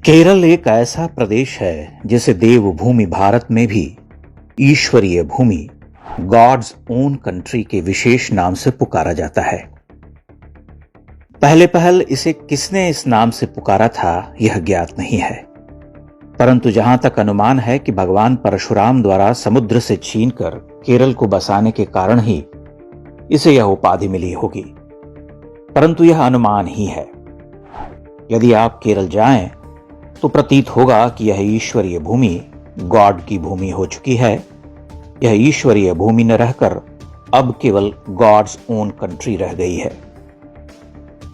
केरल एक ऐसा प्रदेश है जिसे देवभूमि भारत में भी ईश्वरीय भूमि गॉड्स ओन कंट्री के विशेष नाम से पुकारा जाता है। पहले पहल इसे किसने इस नाम से पुकारा था यह ज्ञात नहीं है, परंतु जहां तक अनुमान है कि भगवान परशुराम द्वारा समुद्र से छीनकर केरल को बसाने के कारण ही इसे यह उपाधि मिली होगी, परंतु यह अनुमान ही है। यदि आप केरल जाएं तो प्रतीत होगा कि यह ईश्वरीय भूमि गॉड की भूमि हो चुकी है। यह ईश्वरीय भूमि न रहकर अब केवल गॉड्स ओन कंट्री रह गई है।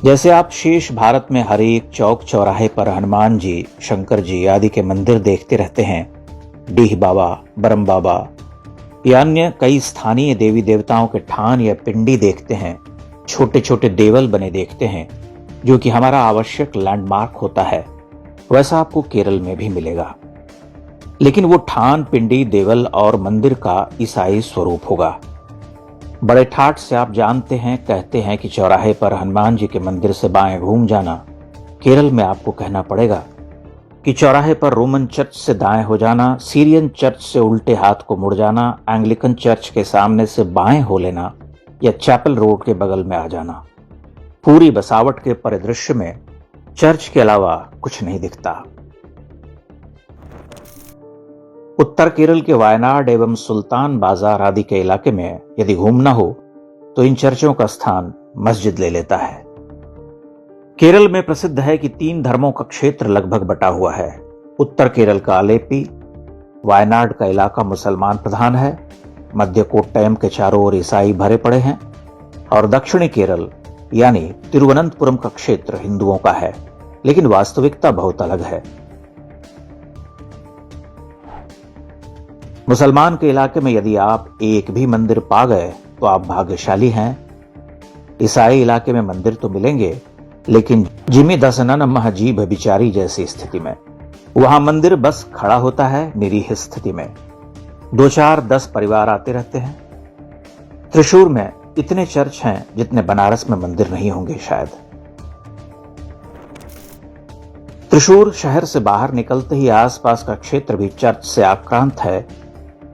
जैसे आप शेष भारत में हर एक चौक चौराहे पर हनुमान जी, शंकर जी आदि के मंदिर देखते रहते हैं, डीह बाबा, बरम बाबा या अन्य कई स्थानीय देवी देवताओं के ठान या पिंडी देखते हैं, छोटे छोटे देवल बने देखते हैं जो कि हमारा आवश्यक लैंडमार्क होता है, वैसा आपको केरल में भी मिलेगा। लेकिन वो ठान, पिंडी, देवल और मंदिर का ईसाई स्वरूप होगा। बड़े ठाठ से आप जानते हैं, कहते हैं कि चौराहे पर हनुमान जी के मंदिर से बाएं घूम जाना। केरल में आपको कहना पड़ेगा कि चौराहे पर रोमन चर्च से दाएं हो जाना, सीरियन चर्च से उल्टे हाथ को मुड़ जाना, एंग्लिकन चर्च के सामने से बाएं हो लेना या चैपल रोड के बगल में आ जाना। पूरी बसावट के परिदृश्य में चर्च के अलावा कुछ नहीं दिखता। उत्तर केरल के वायनाड एवं सुल्तान बाजार आदि के इलाके में यदि घूमना हो तो इन चर्चों का स्थान मस्जिद ले लेता है। केरल में प्रसिद्ध है कि 3 धर्मों का क्षेत्र लगभग बटा हुआ है। उत्तर केरल का अलेपी, वायनाड का इलाका मुसलमान प्रधान है, मध्य कोट्टयम के चारों ओर ईसाई भरे पड़े हैं और दक्षिणी केरल यानी तिरुवनंतपुरम का क्षेत्र हिंदुओं का है। लेकिन वास्तविकता बहुत अलग है। मुसलमान के इलाके में यदि आप एक भी मंदिर पा गए तो आप भाग्यशाली हैं। ईसाई इलाके में मंदिर तो मिलेंगे, लेकिन जिमी दसनन महजीब बिचारी जैसी स्थिति में। वहां मंदिर बस खड़ा होता है निरीह स्थिति में। 2-4-10 परिवार आते रहते हैं। त्रिशूर में इतने चर्च हैं जितने बनारस में मंदिर नहीं होंगे शायद। त्रिशूर शहर से बाहर निकलते ही आसपास का क्षेत्र भी चर्च से आक्रांत है।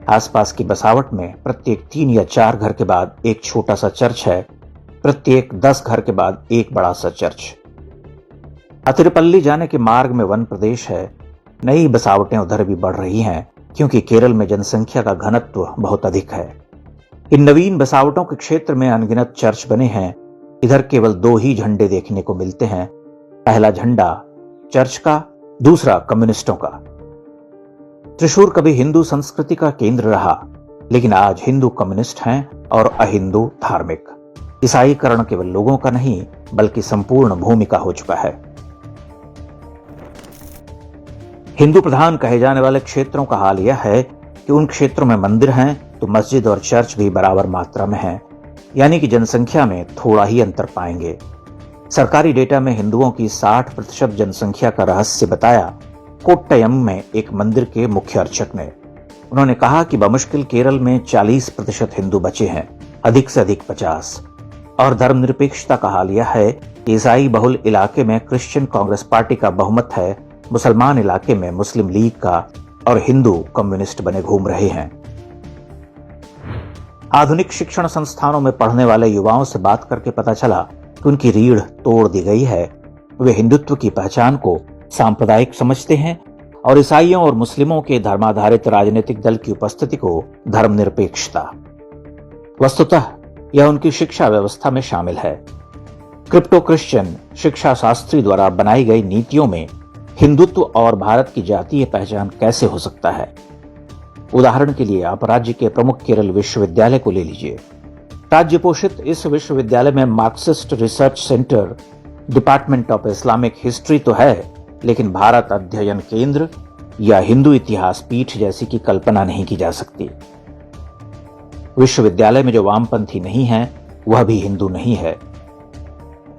आसपास की बसावट में प्रत्येक 3 या 4 घर के बाद एक छोटा सा चर्च है, प्रत्येक 10 घर के बाद एक बड़ा सा चर्च। अतिरपल्ली जाने के मार्ग में वन प्रदेश है। नई बसावटें उधर भी बढ़ रही हैं क्योंकि केरल में जनसंख्या का घनत्व बहुत अधिक है। इन नवीन बसावटों के क्षेत्र में अनगिनत चर्च बने हैं। इधर केवल 2 ही झंडे देखने को मिलते हैं। पहला झंडा चर्च का, दूसरा कम्युनिस्टों का। त्रिशूर कभी हिंदू संस्कृति का केंद्र रहा, लेकिन आज हिंदू कम्युनिस्ट हैं और अहिंदू धार्मिक। ईसाईकरण केवल लोगों का नहीं बल्कि संपूर्ण भूमि का हो चुका है। हिंदू प्रधान कहे जाने वाले क्षेत्रों का हाल यह है कि उन क्षेत्रों में मंदिर हैं तो मस्जिद और चर्च भी बराबर मात्रा में हैं, यानी कि जनसंख्या में थोड़ा ही अंतर पाएंगे। सरकारी डेटा में हिंदुओं की 60% जनसंख्या का रहस्य बताया कोट्टयम में एक मंदिर के मुख्य अर्चक ने। उन्होंने कहा कि बमुश्किल केरल में 40% हिंदू बचे हैं, अधिक से अधिक 50। और धर्मनिरपेक्षता का हाल यह है कि ईसाई बहुल इलाके में क्रिश्चियन कांग्रेस पार्टी का बहुमत है, मुसलमान इलाके में मुस्लिम लीग का और हिंदू कम्युनिस्ट बने घूम रहे हैं। आधुनिक शिक्षण संस्थानों में पढ़ने वाले युवाओं से बात करके पता चला कि उनकी रीढ़ तोड़ दी गई है। वे हिंदुत्व की पहचान को सांप्रदायिक समझते हैं और ईसाइयों और मुस्लिमों के धर्माधारित राजनीतिक दल की उपस्थिति को धर्मनिरपेक्षता। वस्तुतः यह उनकी शिक्षा व्यवस्था में शामिल है। क्रिप्टो क्रिश्चियन शिक्षा शास्त्री द्वारा बनाई गई नीतियों में हिंदुत्व और भारत की जातीय पहचान कैसे हो सकता है। उदाहरण के लिए आप राज्य के प्रमुख केरल विश्वविद्यालय को ले लीजिए। राज्य पोषित इस विश्वविद्यालय में Marxist research centre, department of Islamic history तो है, लेकिन भारत अध्ययन केंद्र या हिंदू इतिहास पीठ जैसी की कल्पना नहीं की जा सकती। विश्वविद्यालय में जो वामपंथी नहीं है वह भी हिंदू नहीं है।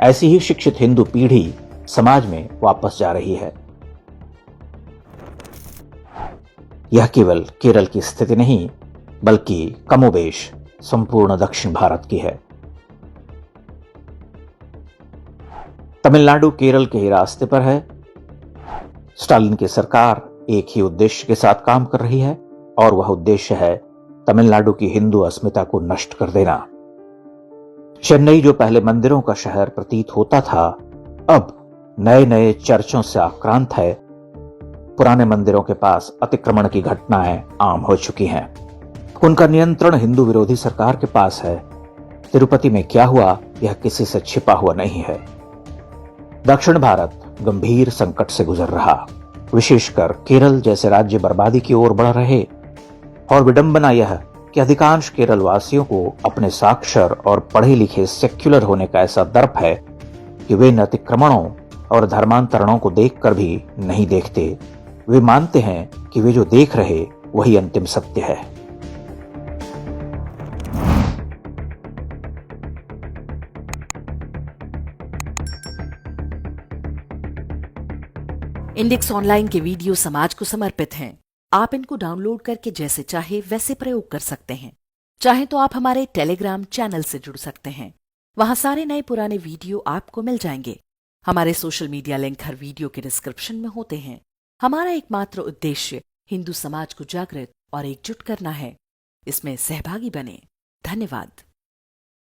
ऐसी ही शिक्षित हिंदू पीढ़ी समाज में वापस जा रही है। यह केवल केरल की स्थिति नहीं बल्कि कमोबेश संपूर्ण दक्षिण भारत की है। तमिलनाडु केरल के ही रास्ते पर है। स्टालिन की सरकार एक ही उद्देश्य के साथ काम कर रही है और वह उद्देश्य है तमिलनाडु की हिंदू अस्मिता को नष्ट कर देना। चेन्नई जो पहले मंदिरों का शहर प्रतीत होता था, अब नए नए चर्चों से आक्रांत है। पुराने मंदिरों के पास अतिक्रमण की घटनाएं आम हो चुकी हैं। उनका नियंत्रण हिंदू विरोधी सरकार के पास है। तिरुपति में क्या हुआ यह किसी से छिपा हुआ नहीं है। दक्षिण भारत गंभीर संकट से गुजर रहा, विशेषकर केरल जैसे राज्य बर्बादी की ओर बढ़ रहे। और विडंबना यह कि अधिकांश केरल वासियों को अपने साक्षर और पढ़े लिखे सेक्युलर होने का ऐसा दर्प है कि वे इन अतिक्रमणों और धर्मांतरणों को देखकर भी नहीं देखते। वे मानते हैं कि वे जो देख रहे वही अंतिम सत्य है। इंडेक्स ऑनलाइन के वीडियो समाज को समर्पित हैं। आप इनको डाउनलोड करके जैसे चाहे वैसे प्रयोग कर सकते हैं। चाहे तो आप हमारे टेलीग्राम चैनल से जुड़ सकते हैं। वहां सारे नए पुराने वीडियो आपको मिल जाएंगे। हमारे सोशल मीडिया लिंक हर वीडियो के डिस्क्रिप्शन में होते हैं। हमारा एकमात्र उद्देश्य हिंदू समाज को जागृत और एकजुट करना है। इसमें सहभागी बने। धन्यवाद।